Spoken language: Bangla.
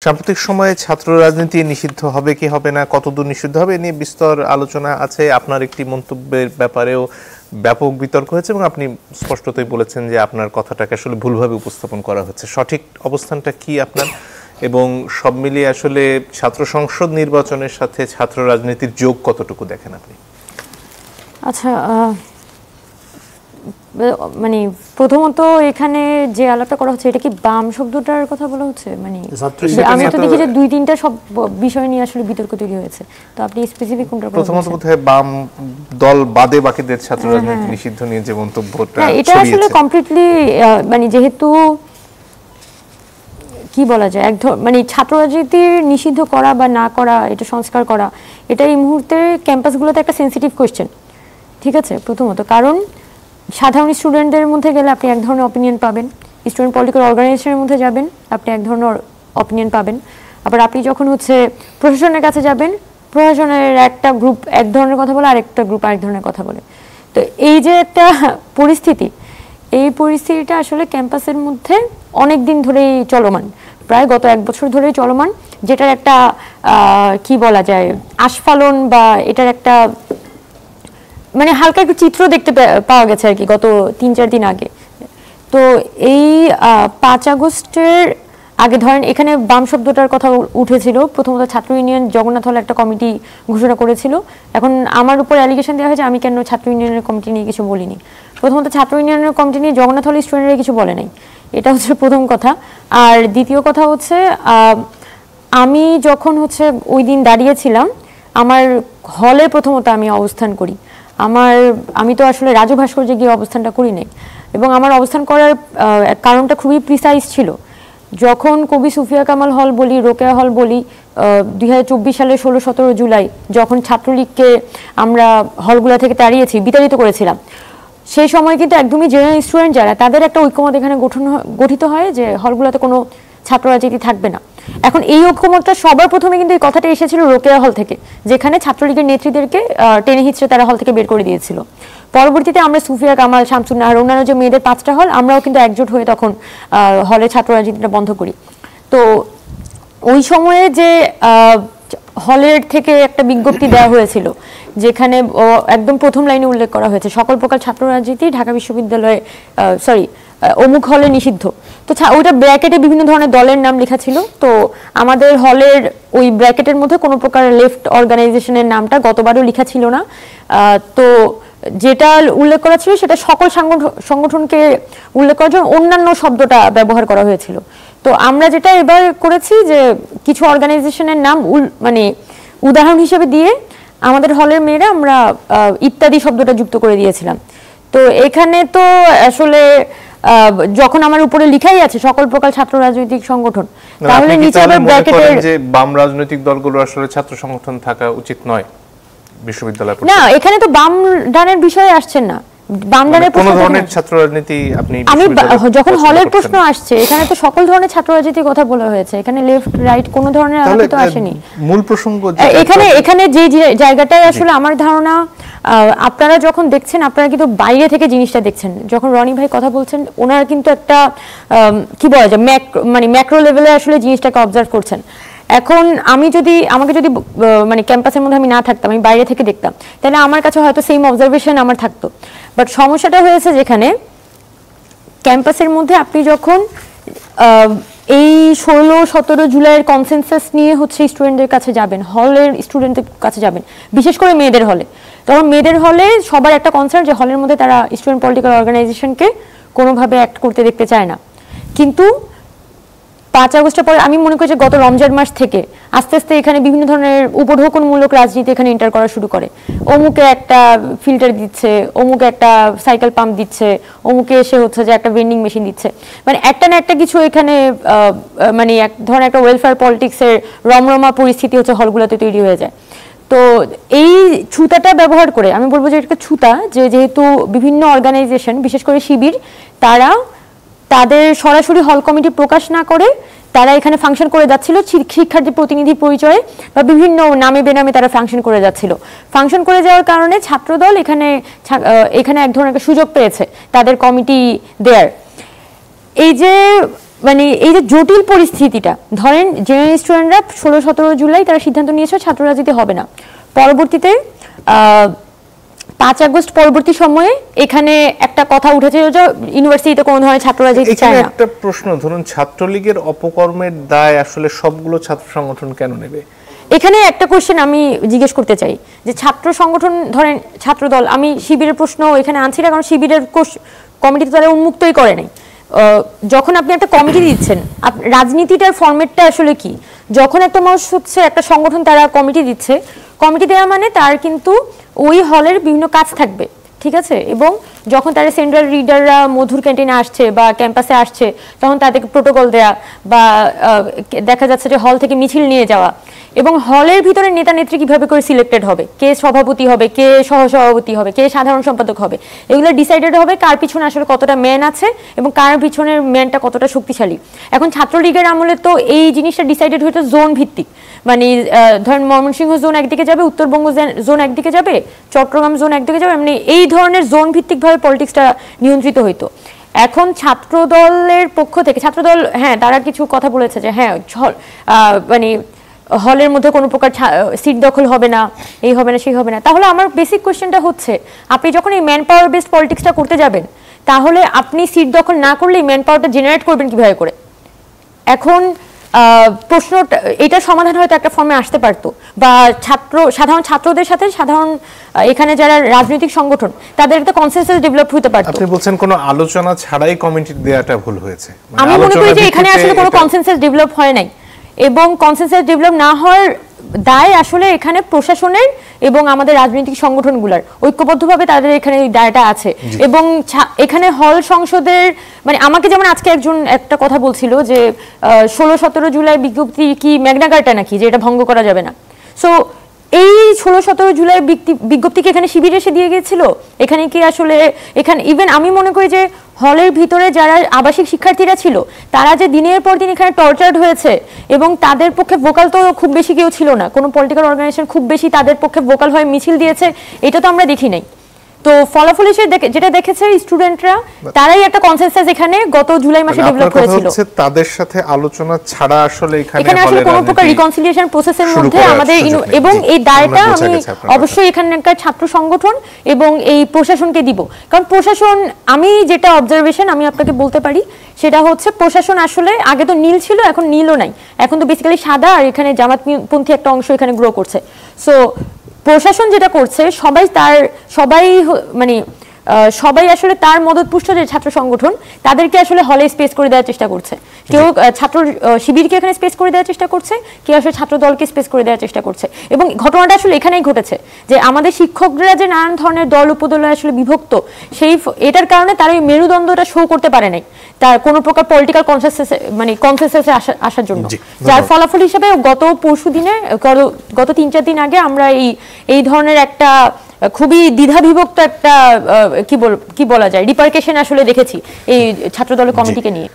সাম্প্রতিক সময়ে ছাত্র রাজনীতি নিষিদ্ধ হবে কি হবে না, কতদূর নিষিদ্ধ হবে নিয়ে বিস্তর আলোচনা আছে। আপনার একটি মন্তব্যের ব্যাপারেও ব্যাপক বিতর্ক হয়েছে এবং আপনি স্পষ্টতই বলেছেন যে আপনার কথাটাকে আসলে ভুলভাবে উপস্থাপন করা হচ্ছে। সঠিক অবস্থানটা কি আপনার, এবং সব মিলিয়ে আসলে ছাত্র সংসদ নির্বাচনের সাথে ছাত্র রাজনীতির যোগ কতটুকু দেখেন আপনি? আচ্ছা, মানে প্রথমত এখানে যে আলাপটা করা হচ্ছে এটা কি বাম শব্দটার কথা বলা হচ্ছে? মানে আমি তো দেখি যে 2-3টা সব বিষয় নিয়ে আসলে বিতর্ক তৈরি হয়েছে, তো আপনি স্পেসিফিক কোনটা কথা বলছেন? প্রথমত বোধহয় বাম দল বাদে বাকিদের ছাত্র রাজনীতি নিষিদ্ধ নিয়ে যে মন্তব্যটা এটা আসলে কমপ্লিটলি মানে যেহেতু কি বলা যায় মানে ছাত্র রাজনীতি নিষিদ্ধ করা বা না করা, এটা সংস্কার করা, এটা এই মুহূর্তে ক্যাম্পাসগুলোতে একটা সেন্সিটিভ কোয়েশ্চেন। ঠিক আছে, প্রথমত কারণ সাধারণ স্টুডেন্টদের মধ্যে গেলে আপনি এক ধরনের অপিনিয়ন পাবেন, স্টুডেন্ট পলিটিক্যাল অর্গানাইজেশনের মধ্যে যাবেন আপনি এক ধরনের অপিনিয়ন পাবেন, আবার আপনি যখন প্রশাসনের কাছে যাবেন প্রশাসনের একটা গ্রুপ এক ধরনের কথা বলে, আরেকটা গ্রুপ আরেক ধরনের কথা বলে। তো এই যে একটা পরিস্থিতি, এই পরিস্থিতিটা আসলে ক্যাম্পাসের মধ্যে অনেক দিন ধরেই চলমান, প্রায় গত 1 বছর ধরেই চলমান, যেটার একটা কি বলা যায় আস্ফালন বা এটার একটা মানে হালকা একটু চিত্র দেখতে পাওয়া গেছে আর কি গত 3-4 দিন আগে। তো এই 5 আগস্টের আগে ধরেন এখানে বাম শব্দটার কথা উঠেছিল। প্রথমত ছাত্র ইউনিয়ন জগন্নাথ হল একটা কমিটি ঘোষণা করেছিল, এখন আমার উপর অ্যালিগেশন দেওয়া হয়েছে আমি কেন ছাত্র ইউনিয়নের কমিটি নিয়ে কিছু বলিনি। প্রথমত ছাত্র ইউনিয়নের কমিটি নিয়ে জগন্নাথ হল স্টুডেন্টরা কিছু বলে নাই, এটা হচ্ছে প্রথম কথা। আর দ্বিতীয় কথা হচ্ছে আমি যখন ওই দিন দাঁড়িয়েছিলাম আমার হলে প্রথমত আমি অবস্থান করি, আমি তো আসলে রাজু ভাস্কর্যে গিয়ে অবস্থানটা করি নাই, এবং আমার অবস্থান করার কারণটা খুবই প্রিসাইজ ছিল। যখন কবি সুফিয়া কামাল হল বলি, রোকেয়া হল বলি, 2024 সালের 16-17 জুলাই যখন ছাত্রলীগকে আমরা হলগুলা থেকে তাড়িয়েছি, বিতাড়িত করেছিলাম, সেই সময় কিন্তু একদমই জেনারেল স্টুডেন্ট যারা তাদের একটা ঐক্যমত এখানে গঠিত হয় যে হলগুলোতে কোনো ছাত্র রাজনীতি থাকবে না। এখন এই ঐক্যমতটা সবার প্রথমে কিন্তু এই কথাটা এসেছিল রোকেয়া হল থেকে, যেখানে ছাত্রলীগের নেত্রীদেরকে টেনে হিচড়ে তারা হল থেকে বের করে দিয়েছিল। পরবর্তীতে আমরা সুফিয়া কামাল, শামসুন নাহার, অন্যান্য যে মেয়েদের 5টা হল, আমরাও কিন্তু একজোট হয়ে তখন হলে ছাত্র রাজনীতিটা বন্ধ করি। তো ওই সময়ে যে হলের থেকে একটা বিজ্ঞপ্তি দেওয়া হয়েছিল যেখানে একদম প্রথম লাইনে উল্লেখ করা হয়েছে সকল প্রকার ছাত্র রাজনীতি ঢাকা বিশ্ববিদ্যালয়ে অমুক হলে নিষিদ্ধ। তো ওইটা ব্র্যাকেটে বিভিন্ন ধরনের দলের নাম লেখা ছিল। তো আমাদের হলের ওই ব্র্যাকেটের মধ্যে কোনো প্রকার লেফট অর্গানাইজেশনের নামটা গতবারও লেখা ছিল না। তো যেটা উল্লেখ করা ছিল সেটা সকল সংগঠনকে উল্লেখ করার জন্য অন্যান্য শব্দটা ব্যবহার করা হয়েছিল। তো আমরা যেটা এবার করেছি যে কিছু অর্গানাইজেশনের নাম মানে উদাহরণ হিসেবে দিয়ে আমাদের হলের মেয়েরা আমরা ইত্যাদি শব্দটা যুক্ত করে দিয়েছিলাম। তো এখানে তো আসলে যখন আমার উপরে লেখাই আছে সকল প্রকার ছাত্র রাজনৈতিক সংগঠন, তাহলে নিচে আবার ব্র্যাকেটে যে বাম রাজনৈতিক দলগুলো আসলে ছাত্র সংগঠন থাকা উচিত নয় বিশ্ববিদ্যালয় না, এখানে তো বাম ডানের বিষয় আসছে না। বাম ডানের কোন ধরনের ছাত্র রাজনীতি আমি যখন হলের প্রশ্ন আসছে এখানে তো সকল ধরনের ছাত্র রাজনীতির কথা বলা হয়েছে, এখানে লেফট রাইট কোন ধরনের আলাপ তো আসেনি। মূল প্রসঙ্গ এখানে যে জায়গাটায় আসলে আমার ধারণা আপনারা যখন দেখছেন আপনারা কিন্তু বাইরে থেকে জিনিসটা দেখছেন। যখন রনি ভাই কথা বলছেন ওনারা কিন্তু একটা কি বলা যায় মানে ম্যাক্রো লেভেলে আসলে জিনিসটাকে অবজার্ভ করছেন। এখন আমাকে যদি মানে ক্যাম্পাসের মধ্যে আমি না থাকতাম, আমি বাইরে থেকে দেখতাম, তাহলে আমার কাছে হয়তো সেম অবজারভেশন আমার থাকতো। বাট সমস্যাটা হয়েছে যেখানে ক্যাম্পাসের মধ্যে আপনি যখন এই 16-17 জুলাইয়ের কনসেনসাস নিয়ে স্টুডেন্টদের কাছে যাবেন, হলের স্টুডেন্টদের কাছে যাবেন, বিশেষ করে মেয়েদের হলে, তখন মেয়েদের হলে সবার একটা কনসার্ন যে হলের মধ্যে তারা স্টুডেন্ট পলিটিক্যাল অর্গানাইজেশনকে কোনোভাবে অ্যাক্ট করতে দেখতে চায় না। কিন্তু 5 আগস্টের পরে আমি মনে করি যে গত রমজান মাস থেকে আস্তে আস্তে এখানে বিভিন্ন ধরনের উপঢৌকনমূলক রাজনীতি এখানে এন্টার করা শুরু করে। অমুকে একটা ফিল্টার দিচ্ছে, অমুকে একটা সাইকেল পাম্প দিচ্ছে, অমুকে এসে যে একটা ভেন্ডিং মেশিন দিচ্ছে, মানে একটা না একটা কিছু এখানে মানে এক ধরনের একটা ওয়েলফেয়ার পলিটিক্সের রমরমা পরিস্থিতি হলগুলোতে তৈরি হয়ে যায়। তো এই ছুতাটা ব্যবহার করে আমি বলবো যে এটা ছুতা, যেহেতু বিভিন্ন অর্গানাইজেশন বিশেষ করে শিবির তারা তাদের সরাসরি হল কমিটি প্রকাশ না করে তারা এখানে ফাংশন করে যাচ্ছিল শিক্ষার্থী প্রতিনিধি পরিচয়ে বা বিভিন্ন নামে বেনামে তারা ফাংশন করে যাচ্ছিল। ফাংশন করে যাওয়ার কারণে ছাত্রদল এখানে এক ধরনের সুযোগ পেয়েছে তাদের কমিটি দেয়ার। এই যে মানে এই যে জটিল পরিস্থিতিটা, ধরেন জেনারেল স্টুডেন্টরা 16-17 জুলাই তারা সিদ্ধান্ত নিয়েছে ছাত্র রাজনীতি হবে না, পরবর্তীতে 5 আগস্ট পরবর্তী সময়ে এখানে একটা কথা উঠেছে যে ইউনিভার্সিটিতে কোনো ধরনের ছাত্র রাজনীতি চায় না। একটা প্রশ্ন, ধরুন ছাত্রলীগের অপকর্মের দায় আসলে সবগুলো ছাত্র সংগঠন কেন নেবে? এখানে একটা কোশ্চেন আমি জিজ্ঞেস করতে চাই যে ছাত্র সংগঠন, ধরেন ছাত্রদল, আমি শিবিরের প্রশ্ন এখানে আনছি না, কারণ শিবিরের কমিটি তো তারা উন্মুক্তই করে নাই। যখন আপনি একটা কমিটি দিচ্ছেন, রাজনীতিটার ফরম্যাটটা আসলে কি? যখন একটা মানুষ হচ্ছে একটা সংগঠন তারা কমিটি দিচ্ছে, কমিটি দেওয়া মানে তার কিন্তু ওই হলের বিভিন্ন কাজ থাকবে, ঠিক আছে? এবং যখন তারা সেন্ট্রাল রিডাররা মধুর ক্যান্টিনে আসছে বা ক্যাম্পাসে আসছে, তখন তাদেরকে প্রোটোকল দেয়া বা দেখা যাচ্ছে যে হল থেকে মিছিল নিয়ে যাওয়া, এবং হলের ভিতরে নেতা নেত্রী কিভাবে করে সিলেক্টেড হবে, কে সভাপতি হবে, কে সহসভাপতি হবে, কে সাধারণ সম্পাদক হবে, এগুলো ডিসাইডেড হবে কার পিছনে আসলে কতটা ম্যান আছে এবং কার পিছনের ম্যানটা কতটা শক্তিশালী। এখন ছাত্রলীগের আমলে তো এই জিনিসটা ডিসাইডেড হয়েছে জোন ভিত্তিক, মানে ধরেন ময়মনসিংহ জোন একদিকে যাবে, উত্তরবঙ্গ জোন একদিকে যাবে, চট্টগ্রাম জোন একদিকে যাবে, মানে এই ধরনের জোন ভিত্তিকভাবে পলিটিক্সটা নিয়ন্ত্রিত হইতো। এখন ছাত্রদলের পক্ষ থেকে, ছাত্রদল হ্যাঁ তারা কিছু কথা বলেছে যে হ্যাঁ মানে হলের মধ্যে কোনো প্রকার সিট দখল হবে না, এই হবে না, সেই হবে না। তাহলে আমার বেসিক কোয়েশ্চেনটা হচ্ছে, আপনি যখন এই ম্যান পাওয়ার বেসড পলিটিক্সটা করতে যাবেন, তাহলে আপনি সিট দখল না করলেই ম্যান পাওয়ারটা জেনারেট করবেন কিভাবে করে? এখন প্রশ্নটা, এটার সমাধান হয়তো একটা ফর্মে আসতে পারতো, বা সাধারণ ছাত্রদের সাথে সাধারণ এখানে যারা রাজনৈতিক সংগঠন তাদের একটা কনসেনসাস ডেভেলপ হতে পারতো। আপনি বলছেন কোনো আলোচনা ছাড়াই কমিটি দেওয়াটা ভুল হয়েছে? আমি মনে করি যে এখানে আসলে কোনো কনসেনসাস ডেভেলপ হয় নাই, এবং কনসেনসাস ডেভেলপ না হওয়ার দায় আসলে এখানে প্রশাসনের এবং আমাদের রাজনৈতিক সংগঠনগুলোর ঐক্যবদ্ধভাবে তাদের এখানে দায়টা আছে। এবং এখানে হল সংসদের, মানে আমাকে যেমন আজকে একজন একটা কথা বলছিল যে 16-17 জুলাই বিজ্ঞপ্তি কি ম্যাগনা কার্টা নাকি, যে এটা ভঙ্গ করা যাবে না। সো এই 16-17 জুলাই বিজ্ঞপ্তি কি এখানে শিবির এসে দিয়ে গিয়েছিল? এখানে কি আসলে এখানে ইভেন আমি মনে করি যে হলের ভিতরে যারা আবাসিক শিক্ষার্থীরা ছিল তারা যে দিনের পর দিন এখানে টর্চার্ড হয়েছে, এবং তাদের পক্ষে ভোকাল তো খুব বেশি কেউ ছিল না, কোনো পলিটিক্যাল অর্গানাইজেশন খুব বেশি তাদের পক্ষে ভোকাল হয়ে মিছিল দিয়েছে, এটা তো আমরা দেখি নাই। তো ফলাফল হিসেবে যেটা দেখেছে স্টুডেন্টরা, তারাই একটা কনসেনসাস এখানে গত জুলাই মাসে ডেভেলপ করেছিল। তাদের সাথে আলোচনা ছাড়া আসলে এখানে আসলে কোনো প্রকার রিকনসিলিয়েশন প্রসেসের মধ্যে আমাদের, এবং এই দায়টা আমি অবশ্যই এখানকার ছাত্র সংগঠন এবং এই প্রশাসনকে দিব। কারণ প্রশাসন, আমি যেটা অবজারভেশন আমি আপনাকে বলতে পারি সেটা হচ্ছে, প্রশাসন আসলে আগে তো নীল ছিল, এখন নীলও নাই, এখন তো বেসিক্যালি সাদা, আর এখানে জামাতপন্থী একটা অংশ এখানে গ্রো করছে। সো প্রশাসন যেটা করছে, সবাই আসলে তার মদতপুষ্ট যে ছাত্র সংগঠন তাদেরকে আসলে হলে স্পেস করে দেওয়ার চেষ্টা করছে। কেউ ছাত্র শিবিরকে এখানে স্পেস করে দেওয়ার চেষ্টা করছে, কেউ আসলে ছাত্র দলকে স্পেস করে দেওয়ার চেষ্টা করছে। এবং ঘটনাটা আসলে এখানেই ঘটেছে যে আমাদের শিক্ষকরা যে নানান ধরনের দল উপদলে আসলে বিভক্ত, এটার কারণে তারা ওই মেরুদণ্ডটা শো করতে পারে নাই তার কোনো প্রকার পলিটিক্যাল কনসেনসাসে আসার জন্য, যার ফলাফল হিসেবে গত পরশু দিনে, গত 3-4 দিন আগে আমরা এই ধরনের একটা খুবই দ্বিধাবিভক্ত একটা কি বলা যায় রিপার্কেশন আসলে দেখেছি এই ছাত্রদলের কমিটিকে নিয়ে।